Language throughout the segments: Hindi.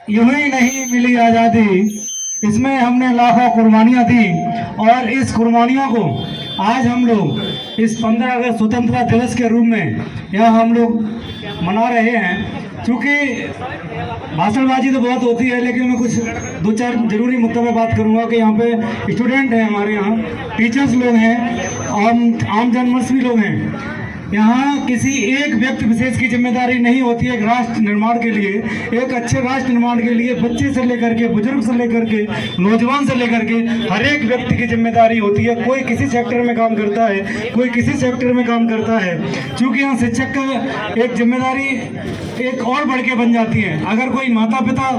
यूं ही नहीं मिली आज़ादी, इसमें हमने लाखों कुर्बानियां दी और इस कुर्बानियों को आज हम लोग इस 15 अगस्त स्वतंत्रता दिवस के रूप में यहाँ हम लोग मना रहे हैं। क्योंकि भाषणबाजी तो बहुत होती है, लेकिन मैं कुछ दो चार जरूरी मुद्दों पे बात करूंगा कि यहाँ पे स्टूडेंट हैं, हमारे यहाँ टीचर्स लोग हैं, आम जनमानस भी लोग हैं। यहाँ किसी एक व्यक्ति विशेष की जिम्मेदारी नहीं होती है। एक राष्ट्र निर्माण के लिए, एक अच्छे राष्ट्र निर्माण के लिए बच्चे से लेकर के, बुजुर्ग से लेकर के, नौजवान से लेकर के हर एक व्यक्ति की जिम्मेदारी होती है। कोई किसी सेक्टर में काम करता है, कोई किसी सेक्टर में काम करता है। क्योंकि यहाँ शिक्षक का एक जिम्मेदारी एक और बढ़ के बन जाती है। अगर कोई माता पिता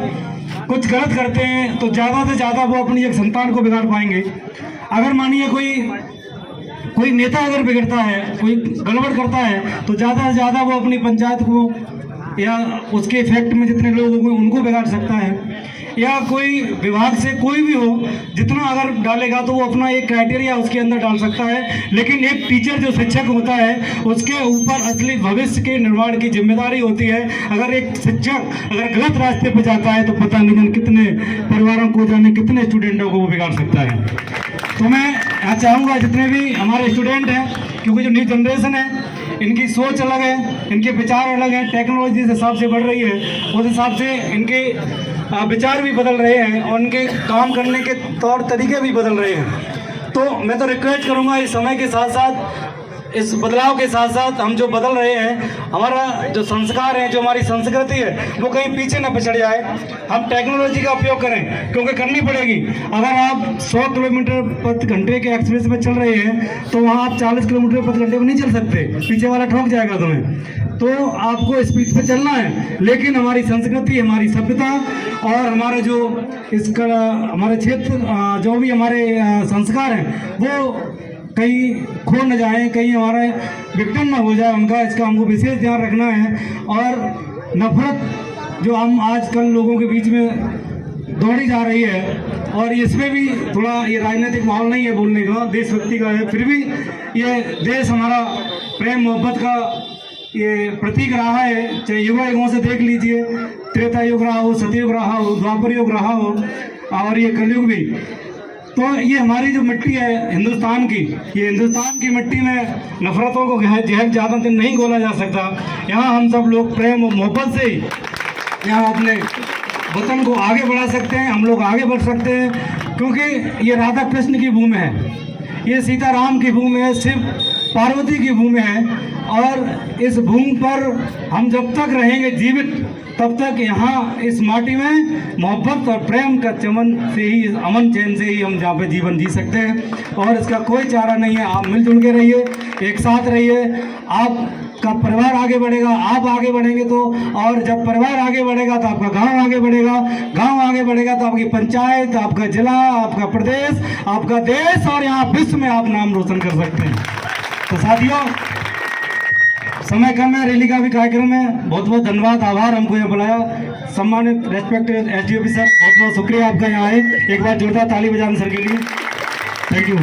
कुछ गलत करते हैं तो ज़्यादा से ज़्यादा वो अपनी एक संतान को बिगाड़ पाएंगे। अगर मानिए कोई नेता अगर बिगड़ता है, कोई गड़बड़ करता है, तो ज़्यादा से ज़्यादा वो अपनी पंचायत को या उसके इफेक्ट में जितने लोग होंगे उनको बिगाड़ सकता है। या कोई विभाग से कोई भी हो, जितना अगर डालेगा तो वो अपना एक क्राइटेरिया उसके अंदर डाल सकता है। लेकिन एक टीचर जो शिक्षक होता है उसके ऊपर असली भविष्य के निर्माण की जिम्मेदारी होती है। अगर एक शिक्षक अगर गलत रास्ते पर जाता है तो पता नहीं कितने परिवारों को, जाने कितने स्टूडेंटों को वो बिगाड़ सकता है। तो मैं यहाँ चाहूँगा जितने भी हमारे स्टूडेंट हैं, क्योंकि जो न्यू जनरेशन है इनकी सोच अलग है, इनके विचार अलग हैं, टेक्नोलॉजी जिस हिसाब से बढ़ रही है उस हिसाब से इनके विचार भी बदल रहे हैं और उनके काम करने के तौर तरीके भी बदल रहे हैं। तो मैं तो रिक्वेस्ट करूँगा इस समय के साथ साथ, इस बदलाव के साथ साथ हम जो बदल रहे हैं, हमारा जो संस्कार है, जो हमारी संस्कृति है, वो कहीं पीछे न पिछड़ जाए। हम टेक्नोलॉजी का उपयोग करें, क्योंकि करनी पड़ेगी। अगर आप 100 किलोमीटर प्रति घंटे के एक्सप्रेस में चल रहे हैं तो वहाँ आप 40 किलोमीटर प्रति घंटे में नहीं चल सकते, पीछे वाला ठोक जाएगा तुम्हें। तो आपको स्पीड पे चलना है। लेकिन हमारी संस्कृति, हमारी सभ्यता और हमारे जो इसका हमारे क्षेत्र जो भी हमारे संस्कार हैं वो कहीं खो न जाए, कहीं हमारा विक्टिम न हो जाए उनका, इसका हमको विशेष ध्यान रखना है। और नफरत जो हम आजकल लोगों के बीच में दौड़ी जा रही है, और इसमें भी थोड़ा ये राजनीतिक माहौल नहीं है बोलने का, देशभक्ति का है। फिर भी ये देश हमारा प्रेम मोहब्बत का ये प्रतीक रहा है। चाहे युगों से देख लीजिए, त्रेता युग रहा हो, सतयुग रहा हो, द्वापर युग रहा हो और ये कलयुग भी। तो ये हमारी जो मिट्टी है हिंदुस्तान की, ये हिंदुस्तान की मिट्टी में नफरतों को जहर ज़्यादा दिन नहीं घोला जा सकता। यहाँ हम सब लोग प्रेम और मोहब्बत से ही यहाँ अपने वतन को आगे बढ़ा सकते हैं, हम लोग आगे बढ़ सकते हैं। क्योंकि ये राधा कृष्ण की भूमि है, ये सीताराम की भूमि है, शिव पार्वती की भूमि है। और इस भूमि पर हम जब तक रहेंगे जीवित, तब तक यहाँ इस माटी में मोहब्बत और प्रेम का चमन से ही, अमन चैन से ही हम जहाँ पे जीवन जी सकते हैं। और इसका कोई चारा नहीं है। आप मिलजुल के रहिए, एक साथ रहिए, आपका परिवार आगे बढ़ेगा, आप आगे बढ़ेंगे तो। और जब परिवार आगे बढ़ेगा तो आपका गांव आगे बढ़ेगा, गांव आगे बढ़ेगा तो आपकी पंचायत, आपका जिला, आपका प्रदेश, आपका देश और यहाँ विश्व में आप नाम रोशन कर सकते हैं। तो साथियों, समय कम है, रैली का भी कार्यक्रम है। बहुत बहुत धन्यवाद, आभार हमको यहाँ बुलाया। सम्मानित रेस्पेक्टेड एसडीओपी सर, बहुत बहुत शुक्रिया आपका यहाँ आए। एक बार जोरदार ताली बजाने सर के लिए। Thank you.